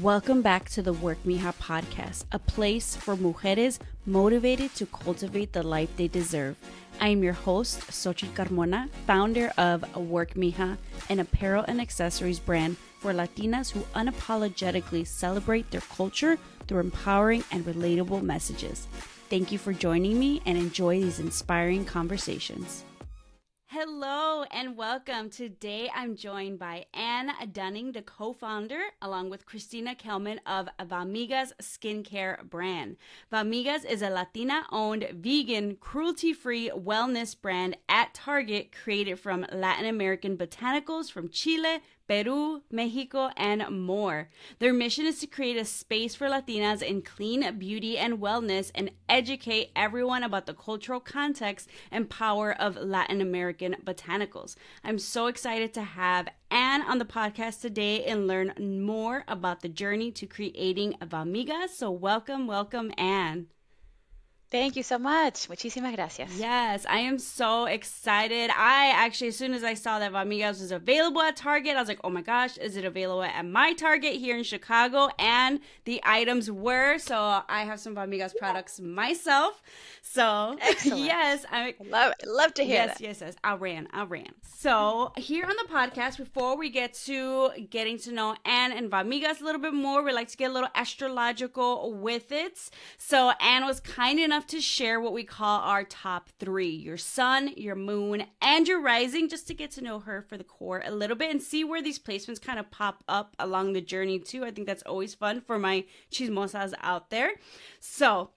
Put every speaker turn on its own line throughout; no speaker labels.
Welcome back to the Work Mija podcast, a place for mujeres motivated to cultivate the life they deserve. I am your host, Xochitl Carmona, founder of Work Mija, an apparel and accessories brand for Latinas who unapologetically celebrate their culture through empowering and relatable messages. Thank you for joining me and enjoy these inspiring conversations. Hello and welcome. Today I'm joined by Anne Dunning, the co-founder, along with Christina Kelmon of Vamigas skincare brand. Vamigas is a Latina-owned, vegan, cruelty-free wellness brand at Target created from Latin American botanicals from Chile, Peru, Mexico, and more. Their mission is to create a space for Latinas in clean beauty and wellness and educate everyone about the cultural context and power of Latin American botanicals. I'm so excited to have Anne on the podcast today and learn more about the journey to creating Vamigas. So welcome, Anne.
Thank you so much. Muchísimas gracias.
Yes, I am so excited. I actually, as soon as I saw that Vamigas was available at Target, I was like, oh my gosh, is it available at my Target here in Chicago? And the items were, so I have some Vamigas products myself. So,
excellent.
Yes.
I love to hear that.
Yes. I ran. So, here on the podcast, before we get to getting to know Anne and Vamigas a little bit more, we like to get a little astrological with it. So, Anne was kind enough to share what we call our top three: your sun, your moon, and your rising, just to get to know her for the core a little bit and see where these placements kind of pop up along the journey too. I think that's always fun for my chismosas out there. So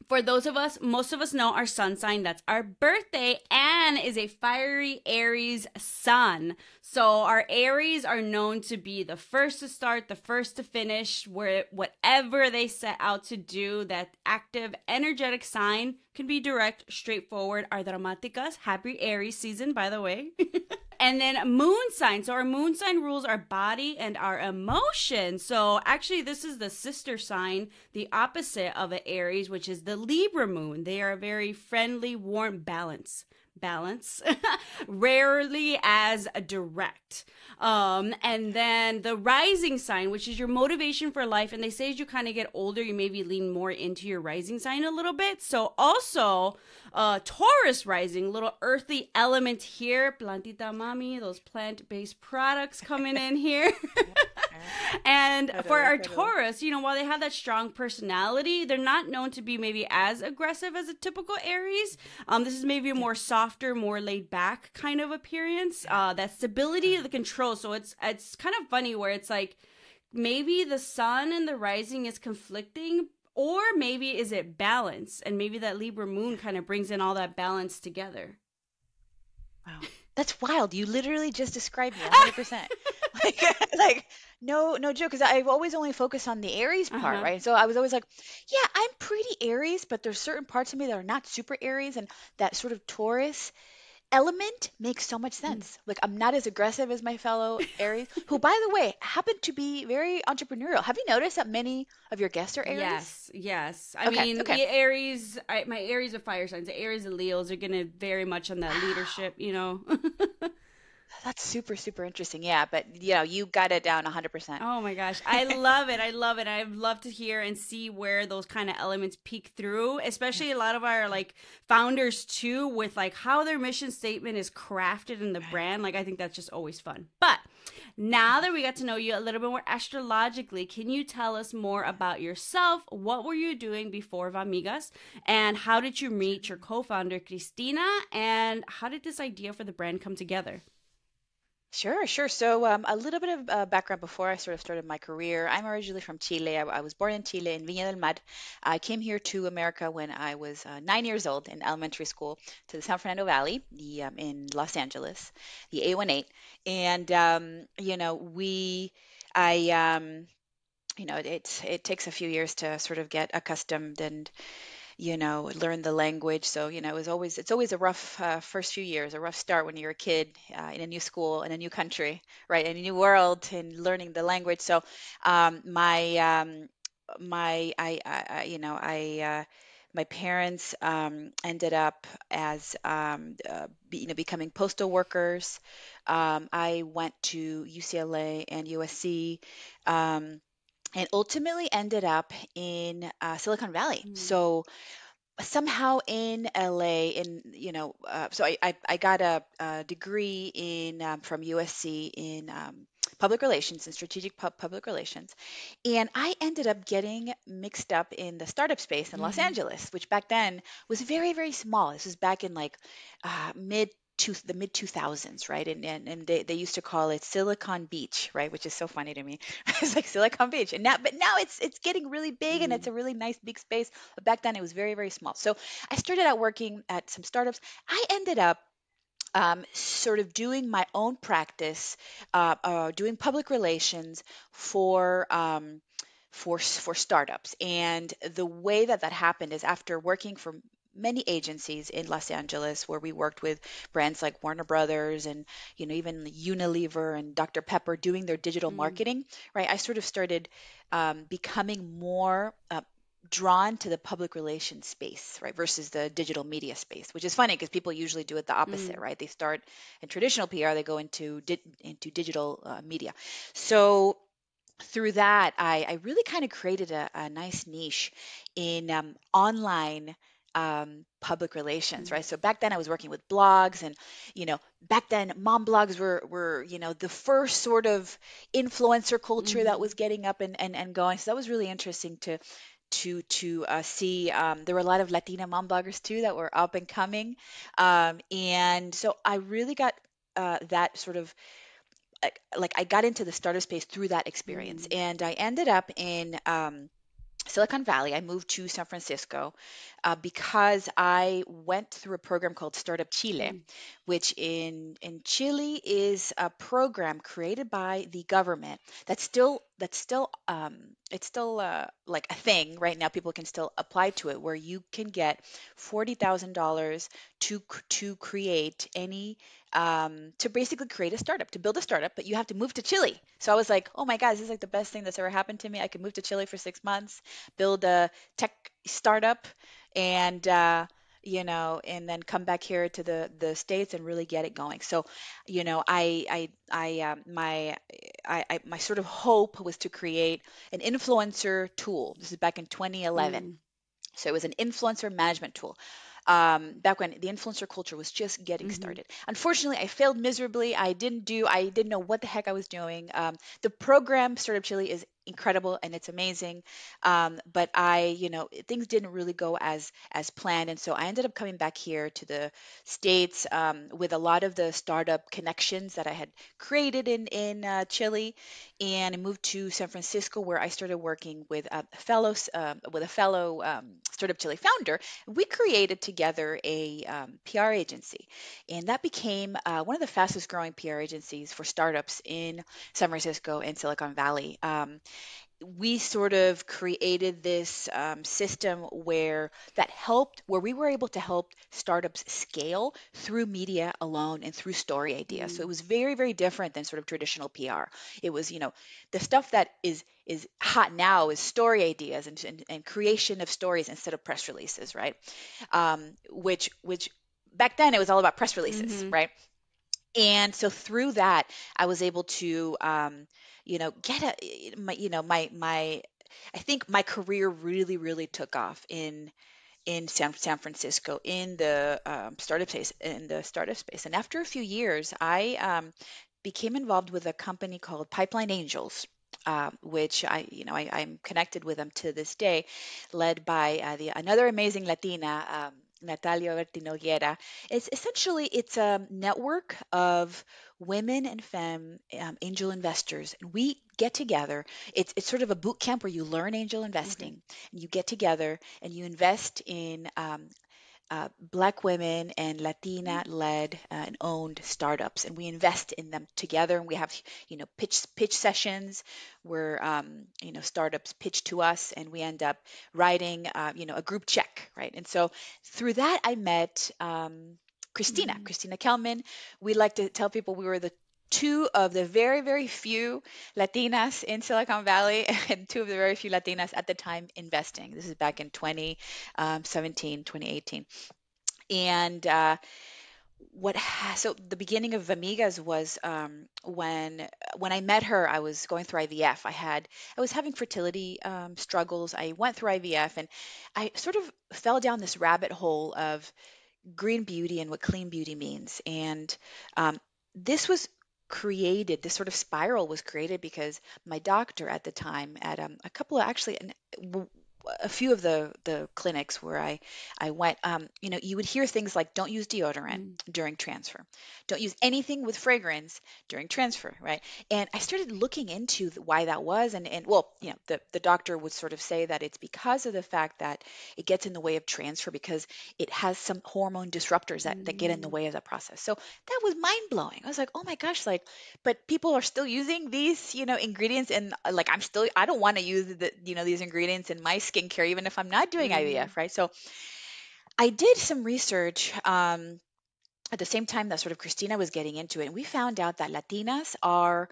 for those of us, most of us know our sun sign. That's our birthday. Anne is a fiery Aries sun. So our Aries are known to be the first to start, the first to finish, where whatever they set out to do. That active, energetic sign can be direct, straightforward. Our dramáticas, happy Aries season, by the way. And then moon sign. So our moon sign rules our body and our emotions. So actually this is the sister sign, the opposite of an Aries, which is the Libra moon. They are a very friendly, warm balance, rarely as direct. And then the rising sign, which is your motivation for life. And they say as you kind of get older, you maybe lean more into your rising sign a little bit. So also Taurus rising, little earthy element here. Plantita mami, those plant-based products coming in here. And for our Taurus, while they have that strong personality, they're not known to be maybe as aggressive as a typical Aries. This is maybe a more softer, more laid back kind of appearance. That stability, the control. So it's kind of funny where it's like maybe the sun and the rising is conflicting, or maybe is it balance? And maybe that Libra moon kind of brings in all that balance together.
Wow. That's wild. You literally just described me 100%. like no joke, because I've always only focused on the Aries part, right? So I was always like, yeah, I'm pretty Aries, but there's certain parts of me that are not super Aries, and that sort of Taurus element makes so much sense. Like, I'm not as aggressive as my fellow Aries, who, by the way, happen to be very entrepreneurial. Have you noticed that many of your guests are Aries?
Yes. I mean, the Aries, my Aries are fire signs. The Aries and Leos are going to very much on that leadership,
That's super, super interesting. Yeah, but you got it down 100%.
Oh my gosh. I love it. I'd love to hear and see where those kind of elements peek through, especially a lot of our founders too, with how their mission statement is crafted in the brand. I think that's just always fun. But now that we got to know you a little bit more astrologically, can you tell us more about yourself? What were you doing before Vamigas? And how did you meet your co-founder, Christina? And how did this idea for the brand come together?
Sure. So a little bit of background before I sort of started my career. I'm originally from Chile. I was born in Chile, in Viña del Mar. I came here to America when I was 9 years old in elementary school to the San Fernando Valley, in Los Angeles, the A18. And it takes a few years to sort of get accustomed and learn the language. So, it's always a rough first few years, a rough start when you're a kid in a new school, in a new country, right, in a new world, and learning the language. So, my parents ended up as becoming postal workers. I went to UCLA and USC. and ultimately ended up in Silicon Valley.
Mm.
So somehow in LA, so I got a degree in from USC in public relations and strategic public relations, and I ended up getting mixed up in the startup space in Los Angeles, which back then was very, very small. This was back in like mid to the mid 2000s, right? And they used to call it Silicon Beach, right? Which is so funny to me. It's like Silicon Beach. And now, but now it's getting really big and it's
Mm.
a really nice big space. But back then it was very, very small. So I started out working at some startups. I ended up sort of doing my own practice, doing public relations for for startups. And the way that that happened is after working for many agencies in Los Angeles, where we worked with brands like Warner Brothers and even Unilever and Dr. Pepper doing their digital
Mm.
marketing, right? I sort of started becoming more drawn to the public relations space, right, versus the digital media space, which is funny because people usually do it the opposite,
Mm.
right? They start in traditional PR, they go into digital media. So through that, I really kind of created a nice niche in online public relations,
Mm.
right? So back then I was working with blogs, and back then mom blogs were the first sort of influencer culture that
Mhm.
was getting up and going. So that was really interesting to see. There were a lot of Latina mom bloggers too that were up and coming, and so I really got that sort of like I got into the startup space through that experience,
Mm.
and I ended up in Silicon Valley. I moved to San Francisco because I went through a program called Startup Chile,
Mm.
which in Chile is a program created by the government it's still like a thing right now. People can still apply to it, where you can get $40,000 to create any to basically create a startup, to build a startup, but you have to move to Chile. So I was like, oh my God, this is like the best thing that's ever happened to me. I could move to Chile for 6 months, build a tech startup, and and then come back here to the States and really get it going. So, my sort of hope was to create an influencer tool. This is back in 2011.
Mm.
So it was an influencer management tool. Back when the influencer culture was just getting
Mhm.
started. Unfortunately, I failed miserably. I didn't know what the heck I was doing. The program Startup Chile is incredible and it's amazing. But things didn't really go as planned. And so I ended up coming back here to the States with a lot of the startup connections that I had created in Chile, and I moved to San Francisco, where I started working with a fellow Startup Chile founder. We created together a PR agency, and that became one of the fastest growing PR agencies for startups in San Francisco and Silicon Valley. We sort of created this system where we were able to help startups scale through media alone and through story ideas. So it
Mm.
was very, very different than sort of traditional PR. It was, the stuff that is hot now is story ideas and creation of stories instead of press releases, right? Which back then it was all about press releases,
Mhm.
right? And so through that, I was able to, get my, I think my career really, really took off in San Francisco in the startup space. And after a few years, I became involved with a company called Pipeline Angels. Which I'm connected with them to this day, led by another amazing Latina, Natalia Bertinoguera. It's a network of women and femme angel investors, and we get together. It's sort of a boot camp where you learn angel
Okay.
investing, and you get together and you invest in Black women and Latina-led and owned startups, and we invest in them together. And we have, pitch sessions where, startups pitch to us, and we end up writing, a group check, right? And so through that, I met
Mm.
Christina Kelmon. We like to tell people we were the two of the very, very few Latinas in Silicon Valley and two of the very few Latinas at the time investing. This is back in 2017, 2018. And so the beginning of Vamigas was when I met her. I was going through IVF. I was having fertility struggles. I went through IVF, and I sort of fell down this rabbit hole of green beauty and what clean beauty means. And um, this was created, this sort of spiral was created because my doctor at the time, at a couple of actually, a few of the clinics where I went, you would hear things like, don't use deodorant
Mm.
during transfer, don't use anything with fragrance during transfer, right? And I started looking into why that was, and well, the doctor would sort of say that it's because of the fact that it gets in the way of transfer because it has some hormone disruptors that get in the
Mm.
way of that process. So that was mind blowing. I was like, oh my gosh, like, but people are still using these, ingredients, and like I don't want to use these ingredients in my skincare, even if I'm not doing
Mm.
IVF, right? So I did some research. At the same time that sort of Christina was getting into it, and we found out that Latinas are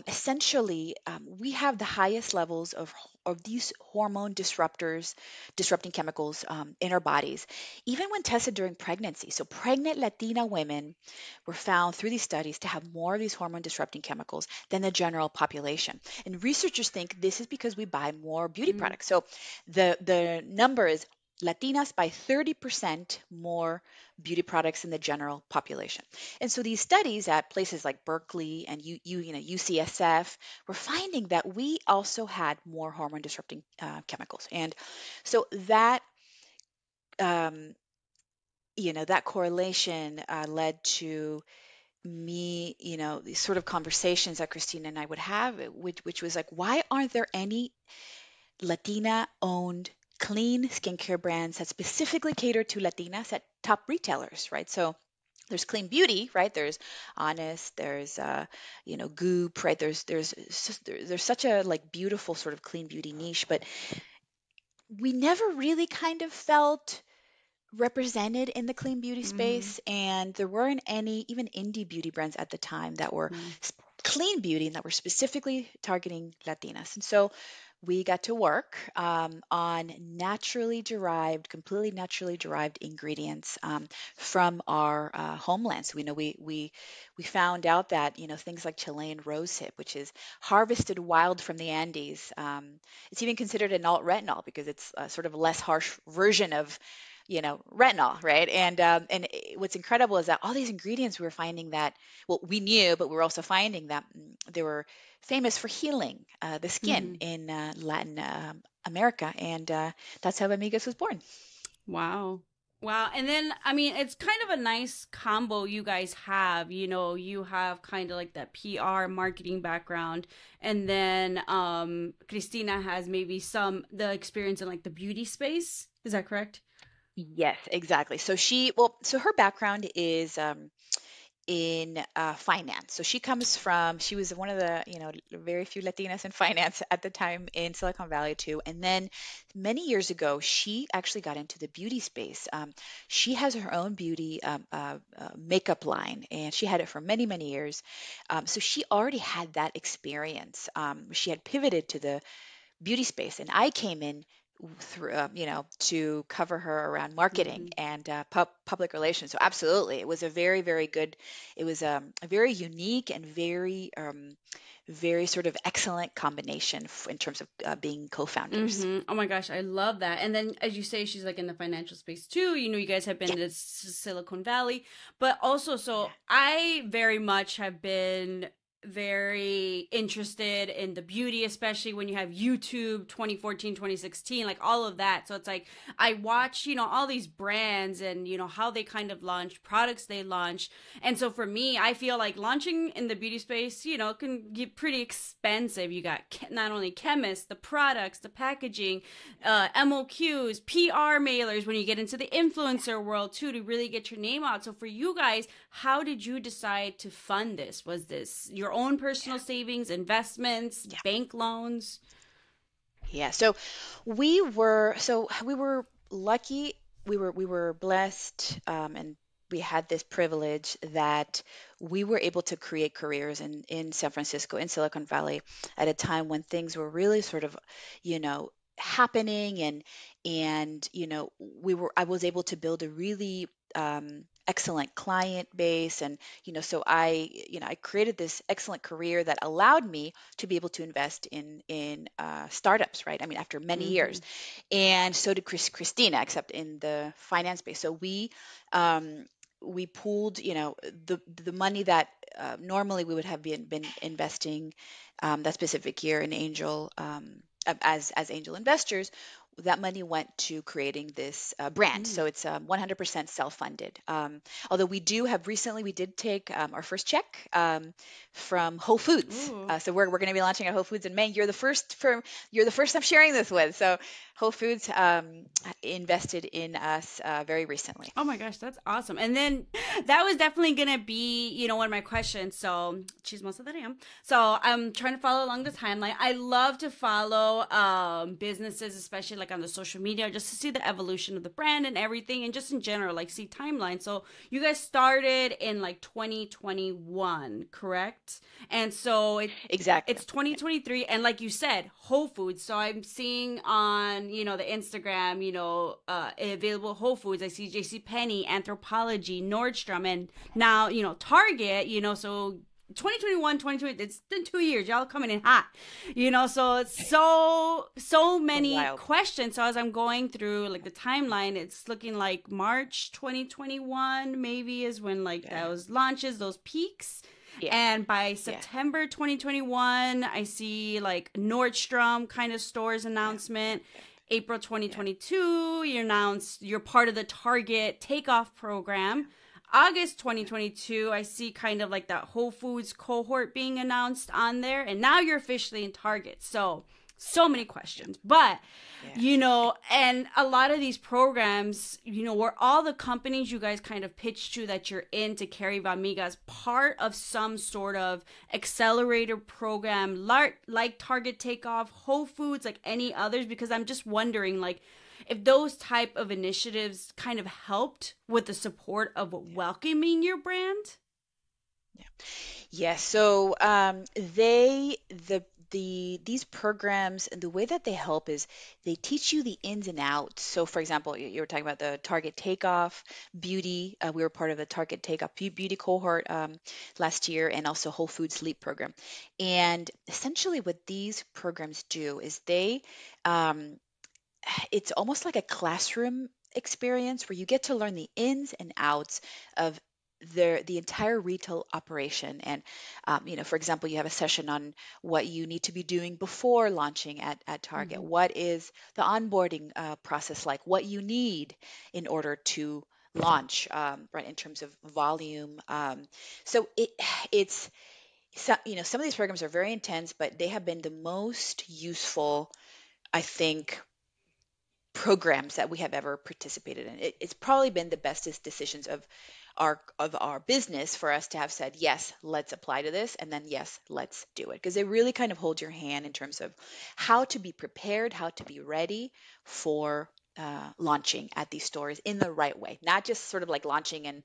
essentially we have the highest levels of these hormone disruptors, disrupting chemicals in our bodies, even when tested during pregnancy. So pregnant Latina women were found through these studies to have more of these hormone disrupting chemicals than the general population. And researchers think this is because we buy more beauty
Mm.
products. So the number is Latinas buy 30% more beauty products in the general population. And so these studies at places like Berkeley and UCSF were finding that we also had more hormone disrupting chemicals. And so um, that correlation led to me, these sort of conversations that Christina and I would have, which was like, why aren't there any Latina-owned clean skincare brands that specifically cater to Latinas at top retailers, right? So there's clean beauty, right? There's Honest, there's Goop, right? There's such a like beautiful sort of clean beauty niche, but we never really kind of felt represented in the clean beauty
Mhm.
space, and there weren't any even indie beauty brands at the time that were
Yeah.
clean beauty and that were specifically targeting Latinas. And so we got to work on completely naturally derived ingredients from our homelands. We found out that things like Chilean rosehip, which is harvested wild from the Andes, it's even considered an alt retinol because it's a sort of a less harsh version of retinol, right? And what's incredible is that all these ingredients we were finding that, well, we knew, but we were also finding that they were famous for healing the skin
Mhm.
in Latin America, and that's how Amigas was born.
Wow. Wow. And then, I mean, it's kind of a nice combo you guys have. You have kind of like that PR marketing background. And then Christina has maybe the experience in like the beauty space. Is that correct?
Yes, exactly. So her background is in finance. So she was one of the, very few Latinas in finance at the time in Silicon Valley too. And then many years ago, she actually got into the beauty space. She has her own beauty makeup line, and she had it for many, many years. So she already had that experience. She had pivoted to the beauty space, and I came in through to cover her around marketing
Mhm.
and public relations. So absolutely, it was a very, very good, it was a very unique and very sort of excellent combination in terms of being co-founders.
Oh my gosh, I love that. And then, as you say, she's like in the financial space too. You guys have been
Yeah,
to Silicon Valley, but also,
yeah,
so I very much have been very interested in the beauty, especially when you have YouTube 2014, 2016, like all of that. So it's like I watch, all these brands and, how they kind of launch products they launch. And so for me, I feel like launching in the beauty space, can get pretty expensive. You got not only chemists, the products, the packaging, MOQs, PR mailers when you get into the influencer world too to really get your name out. So for you guys, how did you decide to fund this? Was this your own personal savings, investments,
yeah,
bank loans?
yeah. So we were lucky. We were blessed, and we had this privilege that we were able to create careers in San Francisco, in Silicon Valley, at a time when things were really sort of, happening, and I was able to build a really excellent client base. And, so I created this excellent career that allowed me to be able to invest in startups, right? I mean, after many
Mm-hmm.
years. And so did Christina, except in the finance space. So um, we pooled, the money that normally we would have been investing that specific year in angel as angel investors. That money went to creating this brand.
Mm.
So it's 100% self-funded. Although we did take our first check from Whole Foods.
Ooh.
So we're going to be launching at Whole Foods in May. You're the first I'm sharing this with. So Whole Foods invested in us very recently.
Oh my gosh, that's awesome. And then that was definitely gonna be, one of my questions. So chismosa that I am. So I'm trying to follow along the timeline. I love to follow businesses, especially like on the social media, just to see the evolution of the brand and everything, and just in general, like see timelines. So you guys started in like 2021, correct? And so
Exactly.
it's 2023, and like you said, Whole Foods. So I'm seeing on the Instagram, available Whole Foods. I see JC Penney, Anthropology, Nordstrom, and now Target. So 2021, 2020, it's been 2 years. Y'all coming in hot, so it's so many
Wild.
questions. So as I'm going through like the timeline, it's looking like March 2021 maybe is when like
Yeah.
those launches, those peaks.
Yeah.
And by
Yeah.
September 2021, I see like Nordstrom kind of stores
Yeah.
announcement.
Yeah.
April
Yeah.
2022, you announced you're part of the Target takeoff program. August 2022, I see kind of like that Whole Foods cohort being announced on there. And now you're officially in Target. So many questions. But
Yeah.
and a lot of these programs, were all the companies you guys kind of pitched to that you're in to carry Vamigas part of some sort of accelerator program, like Target Takeoff, Whole Foods, like any others? Because I'm just wondering, like, if those type of initiatives kind of helped with the support of welcoming your brand.
Yeah. Yes. So these programs, and the way that they help is they teach you the ins and outs. So for example, you were talking about the Target Takeoff Beauty. We were part of the Target Takeoff Beauty cohort last year, and also Whole Foods Sleep program. And essentially, what these programs do is um, it's almost like a classroom experience where you get to learn the ins and outs of the entire retail operation. And for example, you have a session on what you need to be doing before launching at Target.
Mm-hmm.
What is the onboarding process like? What you need in order to launch, right, in terms of volume. So it's some of these programs are very intense, but they have been the most useful, I think, programs that we have ever participated in. It's probably been the bestest decisions of our business for us to have said, yes, let's apply to this, and then yes, let's do it, because they really kind of hold your hand in terms of how to be prepared, how to be ready for launching at these stores in the right way, not just sort of like launching and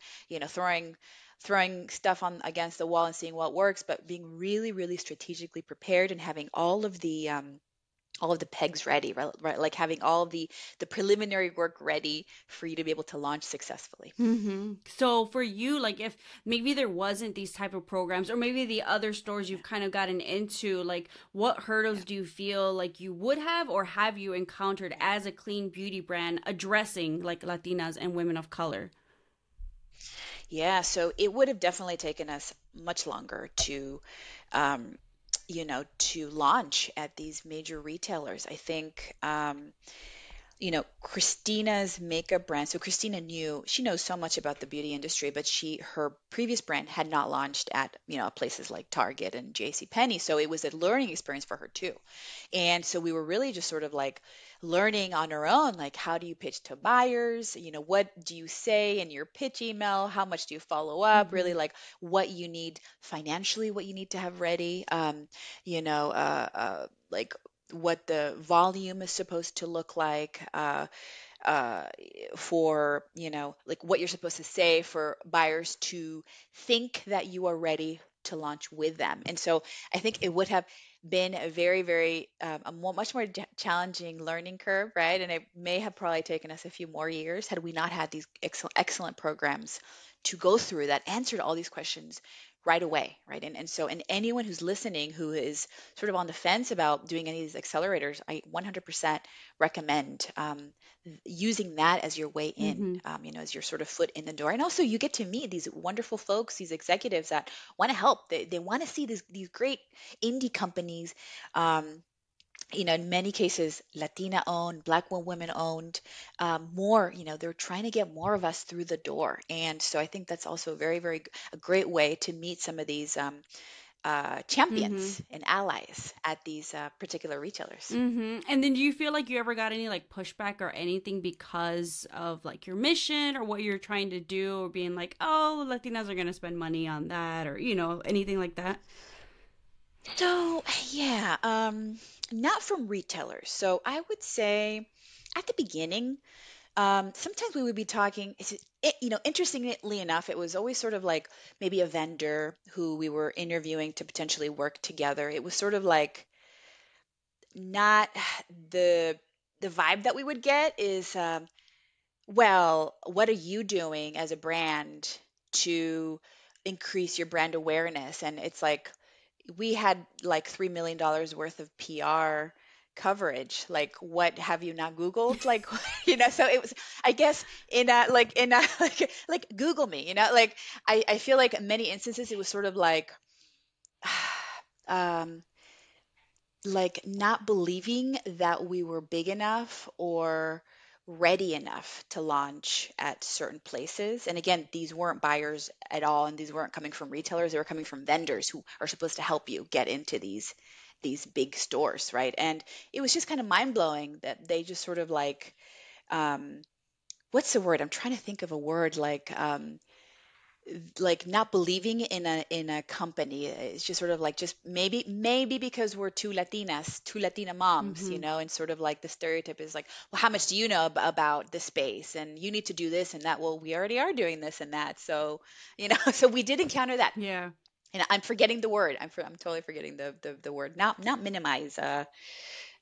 throwing stuff on against the wall and seeing what works, but being really, really strategically prepared and having all of the pegs ready, right? Right, like having all of the preliminary work ready for you to be able to launch successfully.
Mm-hmm. So for you, like if maybe there wasn't these type of programs, or maybe the other stores
Yeah,
you've kind of gotten into, like what hurdles
yeah,
do you feel like you would have, or have you encountered
yeah.
as a clean beauty brand addressing like Latinas and women of color?
Yeah, so it would have definitely taken us much longer um, to launch at these major retailers. I think, Christina's makeup brand. So Christina she knows so much about the beauty industry, but her previous brand had not launched at, places like Target and JC Penney. So it was a learning experience for her too. And so we were really just sort of like learning on our own, like how do you pitch to buyers? What do you say in your pitch email? How much do you follow up?
Mm-hmm.
Really like what you need financially, what you need to have ready. Like what the volume is supposed to look like, uh, for, like what you're supposed to say for buyers to think that you are ready to launch with them. And so I think it would have been a very, very, much more challenging learning curve, right? And it may have probably taken us a few more years had we not had these excellent programs to go through that answer to all these questions right away, right? And anyone who's listening who is sort of on the fence about doing any of these accelerators, I 100% recommend using that as your way in,
Mm-hmm.
as your sort of foot in the door. And also, you get to meet these wonderful folks, these executives that want to help. They want to see these great indie companies. Um, in many cases, Latina owned, Black women owned, more, they're trying to get more of us through the door. And so I think that's also a great way to meet some of these
Mm-hmm.
champions and allies at these particular retailers.
Mm-hmm. And then do you feel like you ever got any like pushback or anything because of like your mission or what you're trying to do, or being like, oh, Latinas are gonna spend money on that, or anything like that?
So, yeah, not from retailers. So I would say at the beginning, sometimes we would be talking, interestingly enough, it was always sort of like maybe a vendor who we were interviewing to potentially work together. It was sort of like not the the vibe that we would get is, well, what are you doing as a brand to increase your brand awareness? And it's like we had like $3 million worth of PR coverage. Like, what have you not Googled? Like, so it was, I guess, like Google me, like I feel like in many instances it was sort of um, like not believing that we were big enough or ready enough to launch at certain places. And again, these weren't buyers at all, and these weren't coming from retailers. They were coming from vendors who are supposed to help you get into these big stores, right? And it was just kind of mind blowing that they just sort of um, what's the word? I'm trying to think of a word like not believing in a company. It's just sort of like, just maybe because we're two Latinas, two Latina moms,
Mm-hmm.
and sort of like the stereotype is like, well, how much do you know about the space, and you need to do this and that. Well, we already are doing this and that, so so we did encounter that.
Yeah.
And I'm forgetting the word. I'm totally forgetting the word. Not minimize.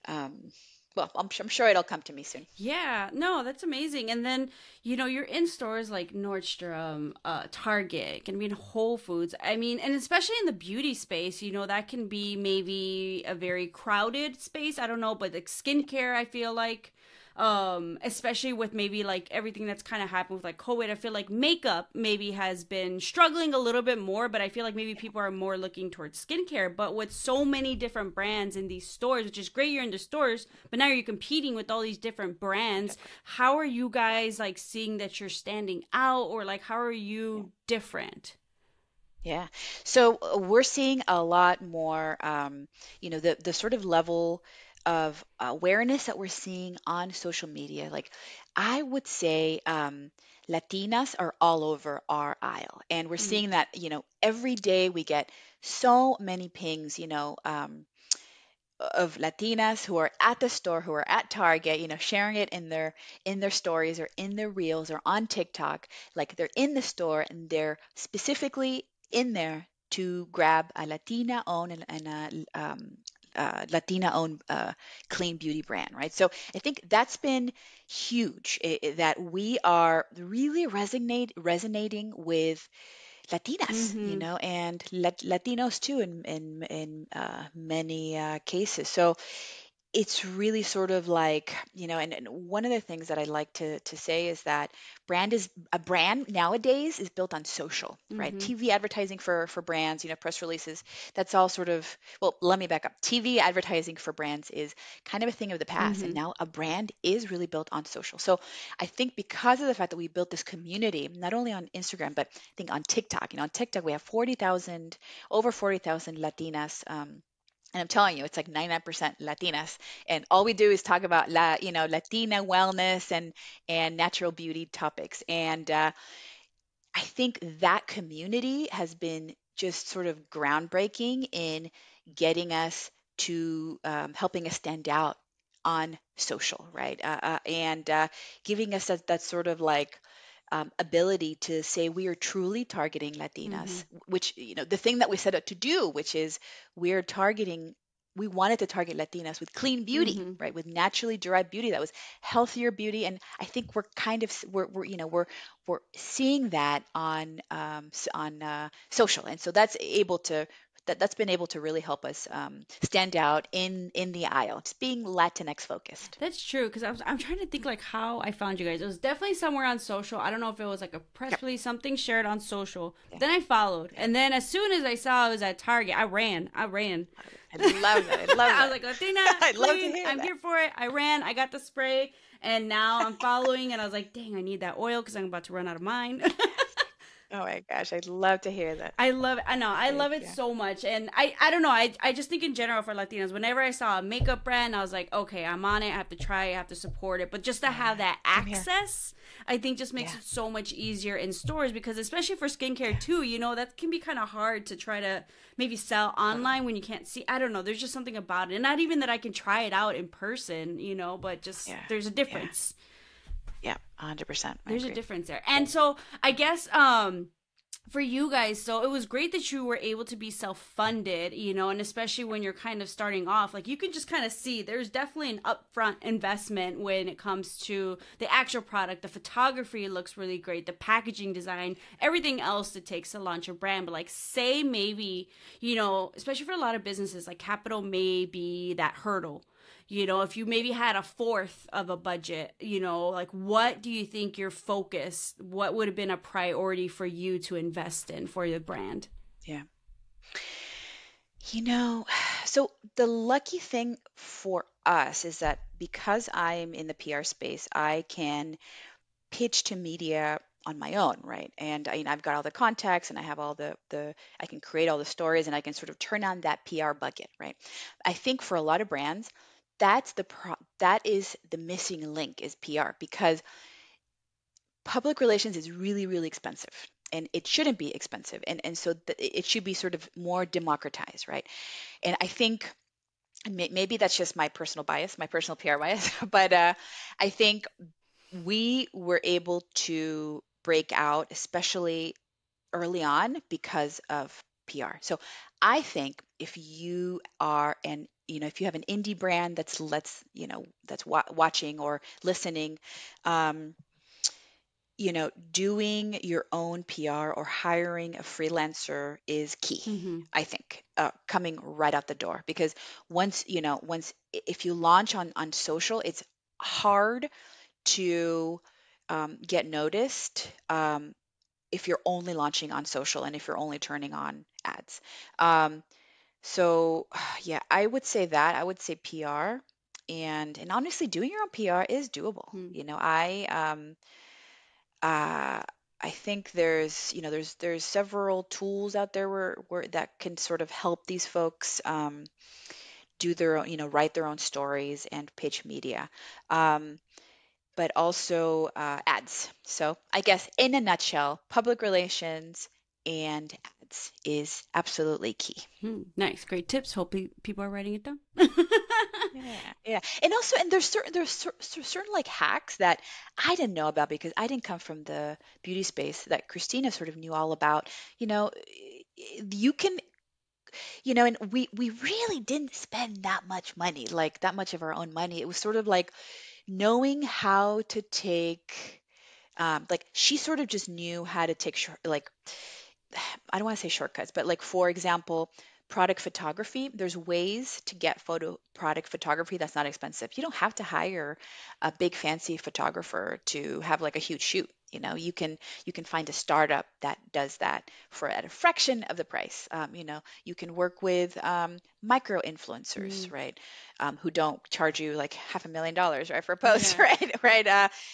Um, well, I'm sure it'll come to me soon.
Yeah, no, that's amazing. And then, you're in stores like Nordstrom, Target, can be in Whole Foods. I mean, and especially in the beauty space, that can be maybe a very crowded space. I don't know, but like skincare, I feel like, especially with maybe like everything that's kind of happened with like COVID, I feel like makeup maybe has been struggling a little bit more, but I feel like maybe people are more looking towards skincare. But with so many different brands in these stores, which is great, you're in the stores, but now you're competing with all these different brands. How are you guys like seeing that you're standing out, or like how are you different?
Yeah. So we're seeing a lot more, the sort of level of awareness that we're seeing on social media. Like, I would say Latinas are all over our aisle. And we're
Mm-hmm.
seeing that, every day we get so many pings, of Latinas who are at the store, who are at Target, sharing it in their stories or in their reels or on TikTok. Like, they're in the store and they're specifically in there to grab a Latina-owned and Latina-owned clean beauty brand, right? So I think that's been huge, that we are really resonating with Latinas,
Mm-hmm.
and Latinos too in many cases. So it's really sort of like, and one of the things that I like to say is that brand nowadays is built on social, right?
Mm-hmm.
TV advertising for brands, press releases, that's all sort of, well, let me back up. TV advertising for brands is kind of a thing of the past, and
Mm-hmm.
now a brand is really built on social. So I think because of the fact that we built this community, not only on Instagram, but I think on TikTok, on TikTok we have 40,000, over 40,000 Latinas. And I'm telling you, it's like 99% Latinas, and all we do is talk about Latina wellness and natural beauty topics. And I think that community has been just sort of groundbreaking in getting us to, helping us stand out on social, right? And giving us that sort of like ability to say we are truly targeting
Mm-hmm.
Latinas, which, the thing that we set out to do, which is we're targeting we wanted to target Latinas with clean beauty,
Mm-hmm.
right? With naturally derived beauty that was healthier beauty. And I think we're kind of we're seeing that on social, and so that's been able to really help us stand out in the aisle, just being Latinx focused.
That's true, because I'm trying to think like how I found you guys. It was definitely somewhere on social. I don't know if it was like a press
Yep.
release, something shared on social.
Yeah.
Then I followed,
Yeah.
and then as soon as I saw I was at Target, I ran. I ran.
I love that. I love
I was
that.
like, Latina,
I'd love to
clean.
hear
I'm
that.
here for it. I ran. I got the spray, and now I'm following. And I was like, dang, I need that oil because I'm about to run out of mine.
Oh my gosh, I'd love to hear that.
I love it. I know. I
Thank
love it
you.
so much. And I don't know. I just think in general for Latinas, whenever I saw a makeup brand, I was like, okay, I'm on it. I have to try it. I have to support it. But just to have that
Same here.
access, I think just makes
Yeah.
it so much easier in stores because especially for skincare too, that can be kind of hard to try to maybe sell
Totally.
online when you can't see. I don't know. There's just something about it. And not even that I can try it out in person, but just
Yeah.
there's a
Yeah.
difference.
Yeah. 100%. I
There's a
agree.
difference there. And so I guess for you guys, so it was great that you were able to be self-funded, and especially when you're kind of starting off, like you can just kind of see there's definitely an upfront investment when it comes to the actual product. The photography looks really great, the packaging design, everything else it takes to launch a brand. But like say maybe, especially for a lot of businesses, like capital may be that hurdle. If you maybe had a fourth of a budget, like what do you think your focus, what would have been a priority for you to invest in for your brand?
Yeah. You know, so the lucky thing for us is that because I'm in the PR space, I can pitch to media on my own, right? And I've got all the contacts and I have all the I can create all the stories and I can sort of turn on that PR bucket, right? I think for a lot of brands, that is the missing link is PR because public relations is really, really expensive. And it shouldn't be expensive. And so it should be sort of more democratized, right? And I think maybe that's just my personal bias, my personal PR bias, but I think we were able to break out, especially early on, because of PR. So I think if you are if you have an indie brand that's watching or listening, um, doing your own PR or hiring a freelancer is key.
Mm-hmm.
I think coming right out the door because once if you launch on social, it's hard to get noticed if you're only launching on social and if you're only turning on ads. Um, so yeah, I would say PR and honestly, doing your own PR is doable.
Hmm.
Uh, I think there's several tools out there where that can sort of help these folks do their own, write their own stories and pitch media. Um, but also ads. So I guess in a nutshell, public relations and ads is absolutely key.
Hmm. Nice, great tips. Hopefully people are writing it down.
Yeah, yeah, and also, and there's certain like hacks that I didn't know about because I didn't come from the beauty space that Christina sort of knew all about. You know, you can, and we really didn't spend that much money, like that much of our own money. It was sort of like knowing how to take, like she sort of just knew how to take short, like I don't want to say shortcuts, but like for example, product photography, there's ways to get photo product photography that's not expensive. You don't have to hire a big fancy photographer to have like a huge shoot. You can find a startup that does that for at a fraction of the price. You can work with micro influencers,
Mm,
right? Who don't charge you like $500,000, right, for a post,
yeah.
right? Right.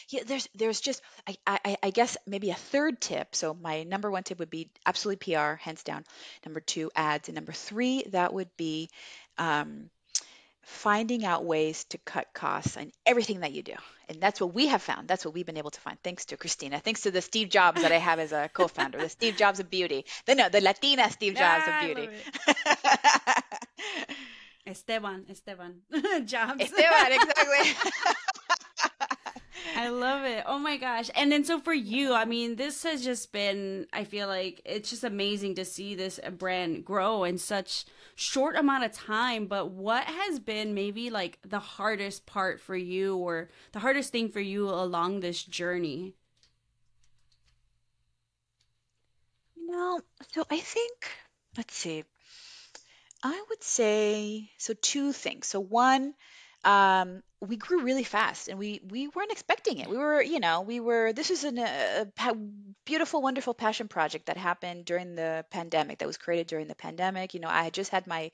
Yeah, there's just I guess maybe a third tip. So my number one tip would be absolutely PR, hands down. Number two, ads, and number three, that would be um, finding out ways to cut costs on everything that you do. And that's what we have found. That's what we've been able to find. Thanks to Christina. Thanks to the Steve Jobs that I have as a co-founder, the Steve Jobs of beauty. The Latina Steve Jobs of
Ah, I love
beauty.
it. Esteban Jobs.
Esteban, exactly.
I love it. Oh my gosh. And then so for you, I mean, this has just been, I feel like it's just amazing to see this brand grow in such short amount of time. But what has been maybe like the hardest part for you or the hardest thing for you along this journey?
No, so I think, let's see, I would say so two things. So one, we grew really fast and we weren't expecting it. We were, this is beautiful, wonderful passion project that happened during the pandemic, that was created during the pandemic. I had just had my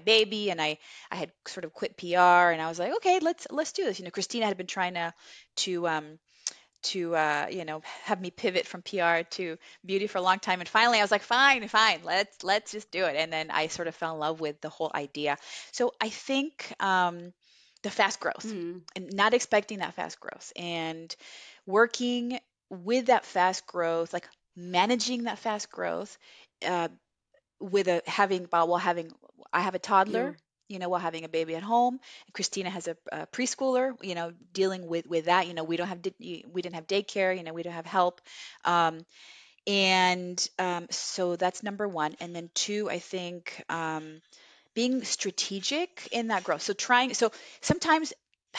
baby, and I had sort of quit PR, and I was like, okay, let's do this. Christina had been trying to have me pivot from PR to beauty for a long time, and finally I was like, fine, fine, let's just do it. And then I sort of fell in love with the whole idea. So I think the fast growth,
Mm,
and not expecting that fast growth, and working with that fast growth, like managing that fast growth, uh, with a having while having I have a
yeah.
toddler, while having a baby at home. Christina has a preschooler, dealing with that. We don't have we didn't have daycare, we don't have help. And so that's number one. And then two, I think, being strategic in that growth. So sometimes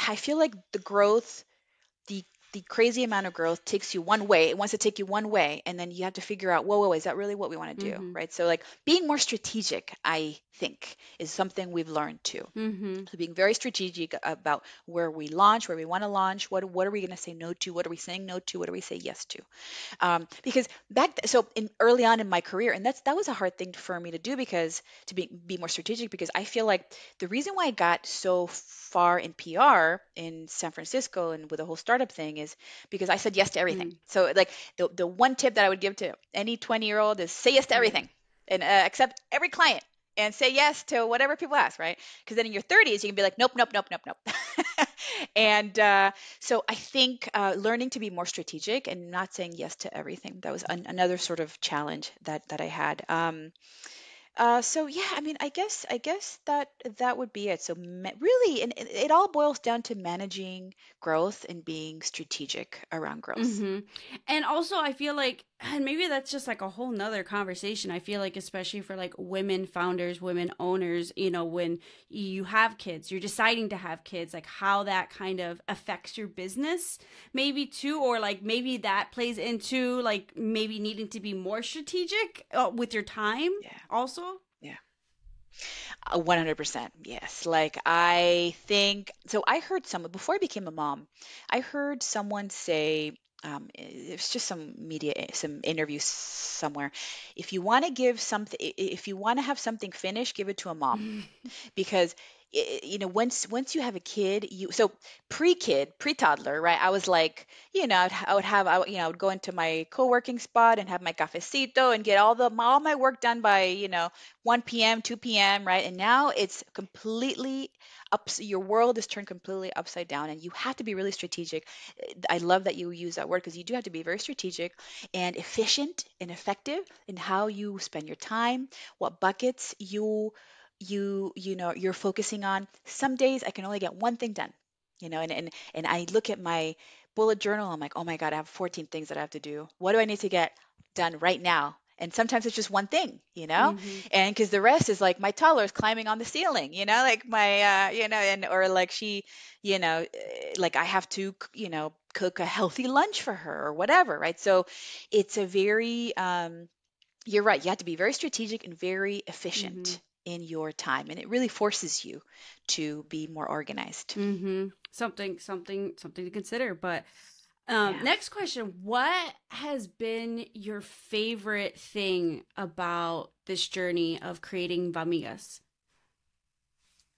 I feel like the the crazy amount of growth takes you one way. It wants to take you one way, and then you have to figure out, whoa, whoa, is that really what we want to do,
Mm-hmm.
right? So like being more strategic, I think, is something we've learned too.
Mm-hmm.
So being very strategic about where we launch, where we want to launch, what are we going to say no to, what are we saying no to, what do we say yes to? Because so in early on in my career, and that was a hard thing for me to do, because to be more strategic, because I feel like the reason why I got so far in PR in San Francisco and with the whole startup thing is because I said yes to everything.
Mm,
So like the one tip that I would give to any 20-year-old is say yes to
yeah.
everything, and accept every client, and say yes to whatever people ask, right? Because then in your 30s you can be like, nope, nope, nope, nope, nope. And so I think learning to be more strategic and not saying yes to everything, that was another sort of challenge that I had. So yeah, I mean, I guess that would be it. So really, and it all boils down to managing growth and being strategic around growth.
Mm-hmm. And also, I feel like, and maybe that's just like a whole nother conversation. I feel like, especially for like women founders, women owners, when you have kids, you're deciding to have kids, like how that kind of affects your business, maybe too, or like maybe that plays into like maybe needing to be more strategic with your time
Yeah,
also.
yeah. 100%. Yes. Like I think so. I heard someone before I became a mom, I heard someone say, it was just some media, some interview somewhere. If you want to give something, if you want to have something finished, give it to a mom, because once you have a kid, pre-toddler, right? I was like, I would go into my co-working spot and have my cafecito and get all my work done by 1 p.m., 2 p.m., right? And now it's completely up, your world is turned completely upside down, and you have to be really strategic. I love that you use that word, because you do have to be very strategic and efficient and effective in how you spend your time, what buckets you're focusing on. Some days I can only get one thing done, and I look at my bullet journal. I'm like, oh my God, I have 14 things that I have to do. What do I need to get done right now? And sometimes it's just one thing,
Mm-hmm.
and because the rest is like my toddler is climbing on the ceiling, like my, and or like like I have to, cook a healthy lunch for her or whatever, right? So it's a very, you're right. You have to be very strategic and very
Mm-hmm.
efficient in your time, and it really forces you to be more organized.
Mm-hmm. Something to consider. But
Yeah.
next question: what has been your favorite thing about this journey of creating Vamigas?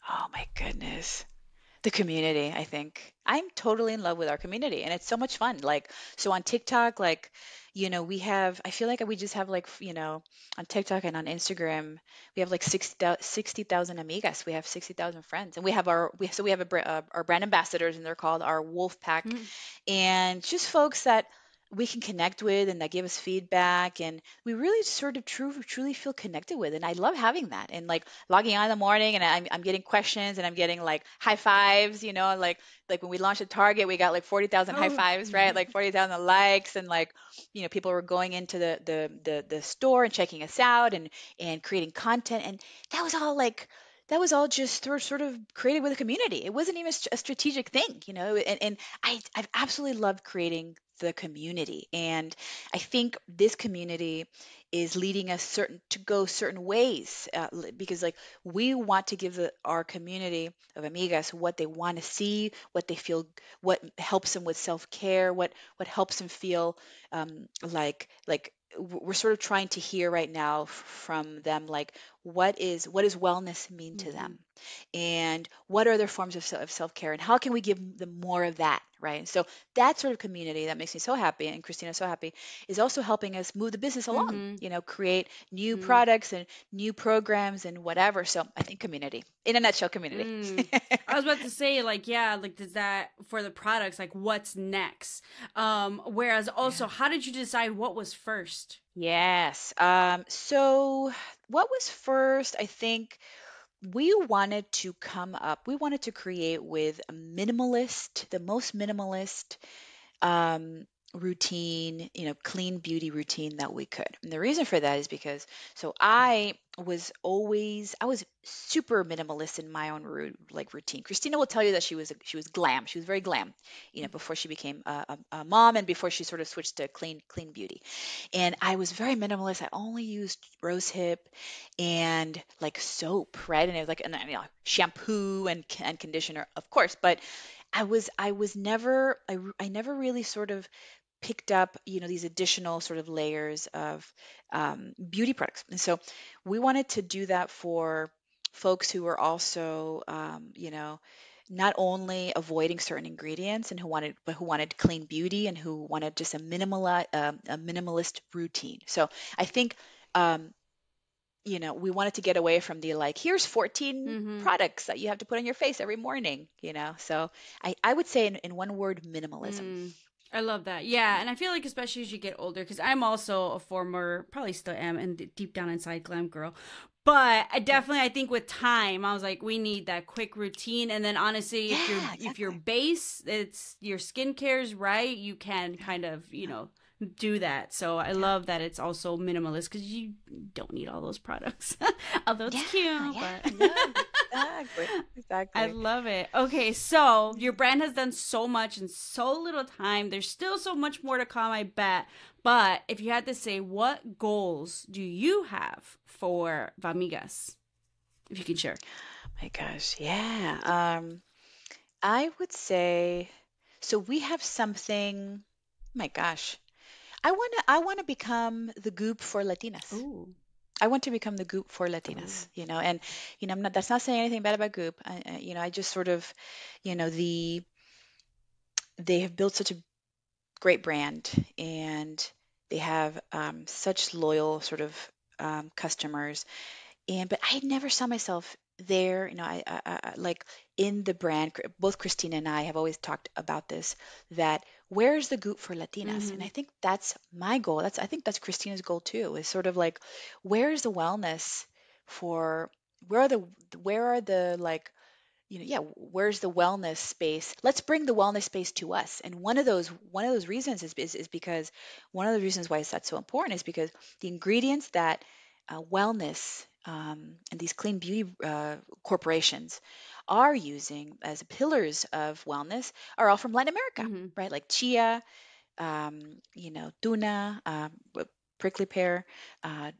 Oh my goodness. The community, I think. I'm totally in love with our community, and it's so much fun. Like, so on TikTok, like, I feel like we just have like, on TikTok and on Instagram, we have like 60,000 amigas. We have 60,000 friends, and we have our brand ambassadors, and they're called our Wolf Pack,
Mm-hmm.
and just folks that we can connect with and that give us feedback, and we really sort of truly feel connected with. And I love having that, and like logging on in the morning and I'm getting questions and I'm getting like high fives, like when we launched at Target, we got like 40,000 high
Oh,
fives, right? Like 40,000 likes, and like, people were going into the store and checking us out and creating content. And that was all like, that was all just sort of created with a community. It wasn't even a strategic thing, and I've absolutely loved creating the community. And I think this community is leading us to go certain ways, because like we want to give our community of amigas what they want to see, what they feel, what helps them with self-care, what helps them feel, like we're sort of trying to hear right now from them, like what is wellness mean to
mhm,
them, and what are their forms of self-care, and how can we give them more of that, right? And so that sort of community that makes me so happy, and Christina so happy, is also helping us move the business along,
mhm,
create new
mhm.
products and new programs and whatever. So I think community, in a nutshell, community.
Mm. I was about to say, like, yeah, like, does that for the products, like, what's next? Whereas also,
Yeah.
how did you decide what was first?
Yes. So what was first? I think we wanted to create with the most minimalist um, routine, clean beauty routine that we could. And the reason for that is because, so I was super minimalist in my own routine. Christina will tell you that she was glam. She was very glam, before she became a mom and before she sort of switched to clean beauty. And I was very minimalist. I only used rose hip and like soap, right? And it was like, and then, shampoo and conditioner, of course. But I never really sort of picked up, these additional sort of layers of beauty products. And so we wanted to do that for folks who were also, not only avoiding certain ingredients and who wanted clean beauty and who wanted just a minimalist routine. So I think, um, we wanted to get away from the like, here's 14
Mm-hmm.
products that you have to put on your face every morning, So I would say in one word, minimalism.
Mm. I love that. Yeah, and I feel like especially as you get older, because I'm also a former, probably still am, and deep down inside glam girl. But I
Yeah.
definitely, I think with time, I was like, we need that quick routine. And then honestly,
Yeah,
if your
exactly.
base, it's your skincare's right, you can kind of,
Yeah.
do that. So I
Yeah.
love that it's also minimalist because you don't need all those products. Although it's
Yeah.
cute,
Yeah.
but
No, exactly.
I
Exactly.
love it. Okay, so your brand has done so much in so little time. There's still so much more to come, I bet. But if you had to say, what goals do you have for Vamigas? If you can share.
My gosh. Yeah. I would say, so we have something, my gosh. I want to become the goop for Latinas.
Oh,
I want to become the goop for
oh.
Latinas, and that's not saying anything bad about goop. I just sort of, they have built such a great brand, and they have such loyal sort of customers. But I never saw myself there. Like in the brand. Both Christina and I have always talked about this. That where's the goop for Latinas? And
Mm-hmm.
I think that's my goal. I think that's Christina's goal too. Is sort of like, where's the wellness for where are the like, yeah, where's the wellness space? Let's bring the wellness space to us. And one of those reasons is because one of the reasons why that's so important is because the ingredients that wellness and these clean beauty corporations are using as pillars of wellness are all from Latin America,
Mm-hmm.
right? Like chia, tuna, prickly pear,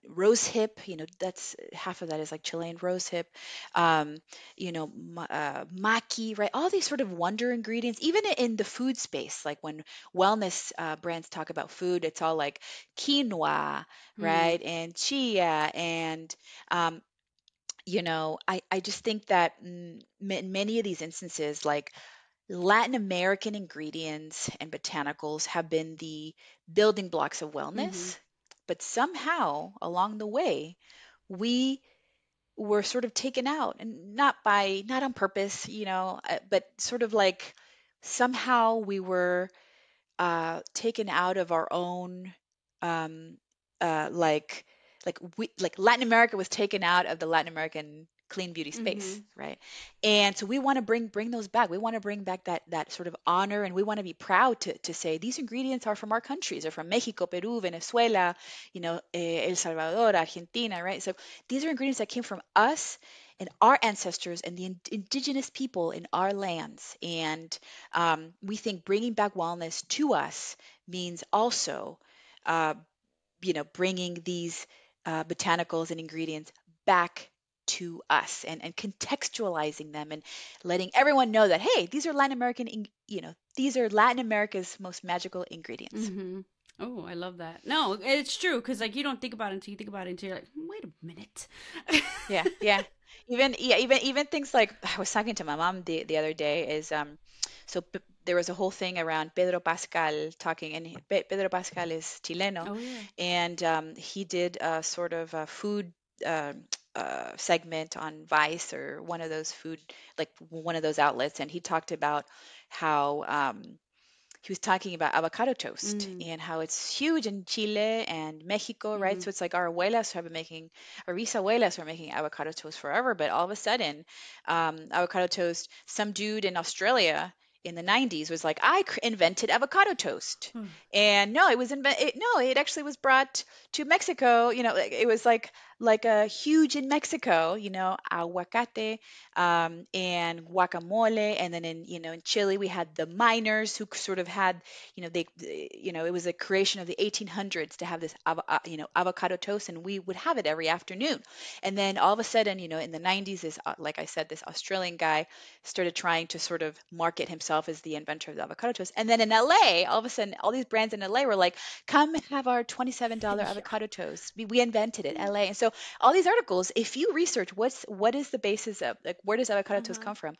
rose hip. That's half of that is like Chilean rose hip. Maki, right? All these sort of wonder ingredients, even in the food space. Like when wellness brands talk about food, it's all like quinoa,
Mm-hmm.
right? And chia, and um, I just think that in many of these instances, like Latin American ingredients and botanicals have been the building blocks of
Mm-hmm.
wellness, but somehow along the way, we were sort of taken out, and not on purpose, but sort of like somehow we were taken out of our own, um, like like Latin America was taken out of the Latin American clean beauty space,
Mhm.
right? And so we want to bring those back. We want to bring back that sort of honor, and we want to be proud to say these ingredients are from our countries, are from Mexico, Peru, Venezuela, El Salvador, Argentina, right? So these are ingredients that came from us and our ancestors and the indigenous people in our lands. And we think bringing back wellness to us means also, uh, bringing these botanicals and ingredients back to us, and contextualizing them and letting everyone know that, hey, these are Latin American, these are Latin America's most magical ingredients.
Mhm. Oh, I love that. No, it's true because like you don't think about it until you think about it until you're like, wait a minute.
Yeah, yeah. Even things like I was talking to my mom the other day is there was a whole thing around Pedro Pascal talking, and Pedro Pascal is Chileno,
Oh yeah.
and he did a sort of a food uh, segment on Vice or one of those food, like one of those outlets, and he talked about how he was talking about avocado toast
Mm.
and how it's huge in Chile and Mexico, right?
Mhm.
So it's like our abuelas have been making, our bisabuelas were making avocado toast forever, but all of a sudden, avocado toast, some dude in Australia in the 90s was like, I invented avocado toast. And no, no, it actually was brought to Mexico. Like, it was like a huge in Mexico, aguacate, and guacamole, and then in Chile we had the miners who sort of had, it was a creation of the 1800s to have this avocado toast, and we would have it every afternoon. And then all of a sudden, in the 90s, this like I said, this Australian guy started trying to sort of market himself as the inventor of the avocado toast. And then in LA, all of a sudden, all these brands in LA were like, come have our $27
Yeah.
avocado toast. We invented it, LA. And so all these articles, if you research what is the basis of, like, where does avocado toast
Uh-huh.
come from,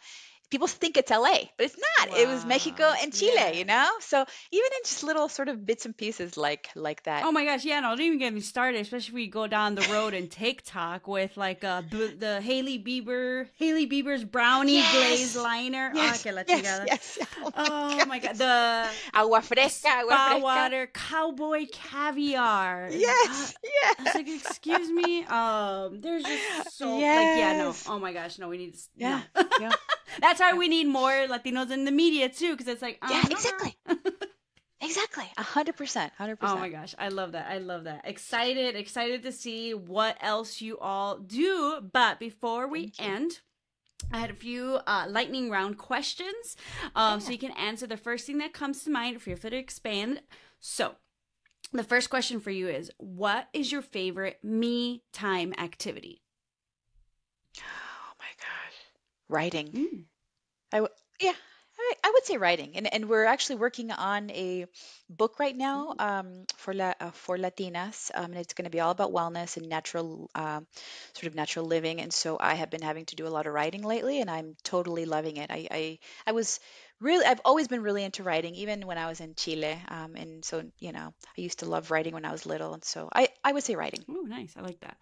people think it's LA, but it's not. It was Mexico
Wow.
and Chile,
Yeah.
So even in just little sort of bits and pieces like that.
Oh my gosh, yeah, no, don't even get me started, especially if we go down the road in TikTok with like the Haley Bieber's brownie glaze
Yes.
liner. Ah,
Yes.
que la
Yes.
chingada.
Yes. Oh my
Oh my god,
goodness.
the
Agua fresca, agua
spa
fresca.
water cowboy caviar.
Yes.
I was
Yes.
like, excuse me. There's just so like, yeah, no.
Yes.
Oh my gosh, no, we need to,
Yeah.
no.
Yeah.
That's why
Yeah.
we need more Latinos in the media too, because it's like,
Yeah,
no
exactly.
girl.
Exactly. 100%.
Oh
100%.
my gosh, I love that. I love that. Excited to see what else you all do. But before we
Thank you.
end, I had a few lightning round questions. So
Yeah.
you can answer the first thing that comes to mind. Feel free to expand. So the first question for you is, what is your favorite me time activity?
Oh my gosh. Writing.
Mm.
I w- yeah, I would say writing, and we're actually working on a book right now,
Ooh.
for Latinas, and it's going to be all about wellness and natural, sort of natural living. And so I have been having to do a lot of writing lately, and I'm totally loving it. I was really, I've always been really into writing, even when I was in Chile, and so I used to love writing when I was little, and so I would say writing.
Oh, nice. I like that.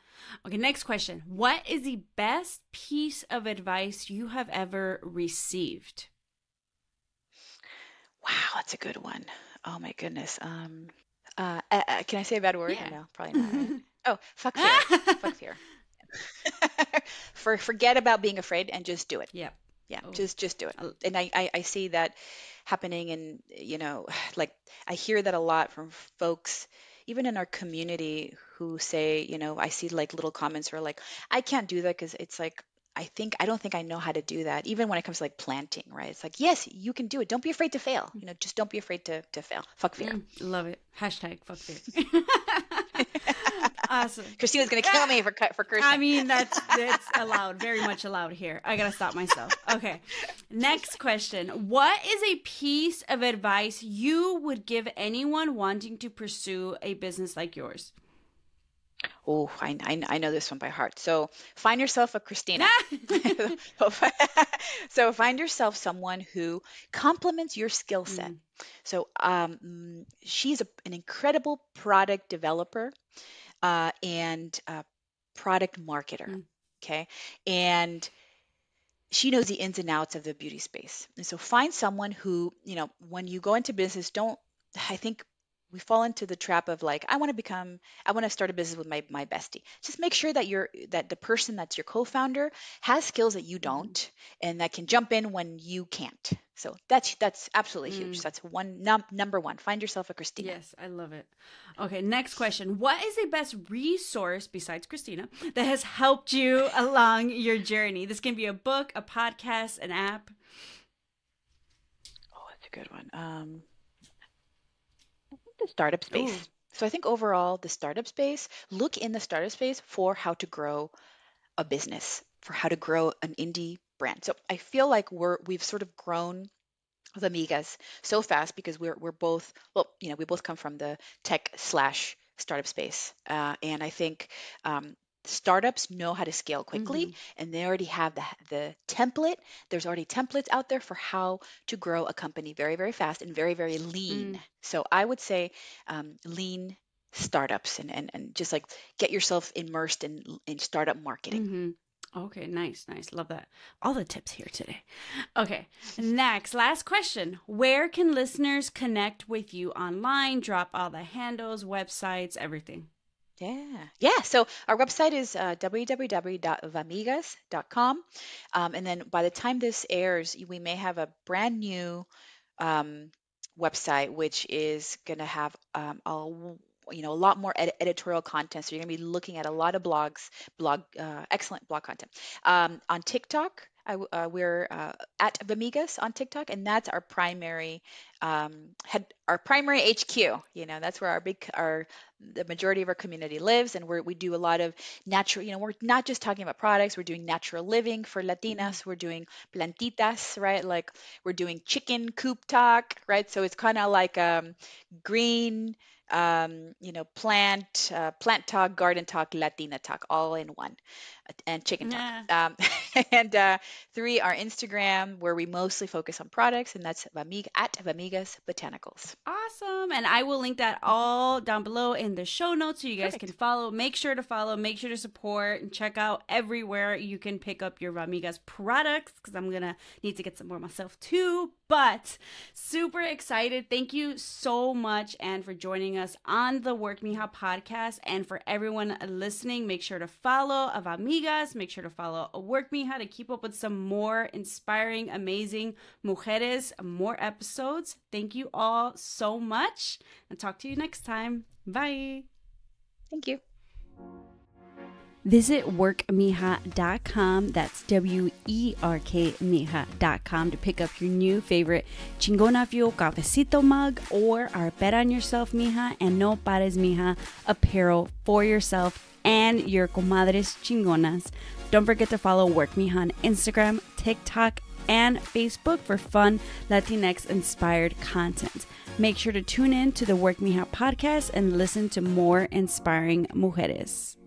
Okay, next question. What is the best piece of advice you have ever received?
Wow, that's a good one. Oh my goodness. Can I say a bad word or
Yeah.
no? Probably not, right? Oh, fuck fear. Fuck fear. Forget about being afraid and just do it.
Yep.
Yeah,
Oh.
just do it.
I-
And I see that happening, and like, I hear that a lot from folks, even in our community, who say, I see like little comments where like, I can't do that because it's like, I don't think I know how to do that. Even when it comes to like planting, right? It's like, yes, you can do it. Don't be afraid to fail. Just don't be afraid to fail. Fuck fear.
Love it. Hashtag fuck fear. Awesome.
Christina's gonna kill me for
I
cursing.
mean, that's allowed, very much allowed here. I gotta stop myself. Okay. Next question. What is a piece of advice you would give anyone wanting to pursue a business like yours?
Oh, I know this one by heart. So find yourself a Christina. So find yourself someone who complements your skill set.
Mm,
So she's an incredible product developer, and product marketer.
mm,
Okay. And she knows the ins and outs of the beauty space. And so find someone who, when you go into business, don't I think we fall into the trap of like, I want to start a business with my bestie. Just make sure that the person that's your co-founder has skills that you don't, and that can jump in when you can't. So that's absolutely huge. That's number one. Find yourself a Christina.
Yes, I love it. Okay, next question. What is the best resource besides Christina that has helped you along your journey? This can be a book, a podcast, an app.
Oh, that's a good one. The startup space.
Ooh.
So I think overall, look in the startup space for how to grow a business, for how to grow an indie brand. So I feel like we've sort of grown Vamigas so fast because we're both, well, we both come from the tech slash startup space. And I think startups know how to scale quickly, and they already have the template. There's already templates out there for how to grow a company very, very fast and very, very lean. So I would say lean startups, and just like get yourself immersed in startup marketing.
Okay, nice. Love that. All the tips here today. Okay, last question. Where can listeners connect with you online? Drop all the handles, websites, everything.
Yeah. So our website is www.vamigas.com. And then by the time this airs, we may have a brand new website, which is going to have a lot more editorial content. So you're going to be looking at a lot of excellent blog content. On TikTok, we're at Vamigas on TikTok, and that's our primary HQ. That's where the majority of our community lives, and we do a lot of natural. We're not just talking about products. We're doing natural living for Latinas. We're doing plantitas, right? Like we're doing chicken coop talk, right? So it's kind of like green, plant talk, garden talk, Latina talk, all in one, and chicken talk. And 3, our Instagram, where we mostly focus on products, and that's at Vamigas Botanicals.
Awesome. And I will link that all down below in the show notes so you guys can follow. Make sure to follow, make sure to support, and check out everywhere you can pick up your Vamigas products, because I'm going to need to get some more myself too. But super excited. Thank you so much, Anne, for joining us on the Work Mija podcast. And for everyone listening, make sure to follow Vamigas. Make sure to follow Work Mija to keep up with some more inspiring, amazing mujeres, more episodes. Thank you all so much, and talk to you next time. Bye.
Thank you.
Visit workmija.com, that's WERKMija.com, to pick up your new favorite Chingona Fuel cafecito mug or our Bet on Yourself Mija and No Pares Mija apparel for yourself and your comadres chingonas. Don't forget to follow Work Mija on Instagram, TikTok, and Facebook for fun Latinx-inspired content. Make sure to tune in to the Work Mija podcast and listen to more inspiring mujeres.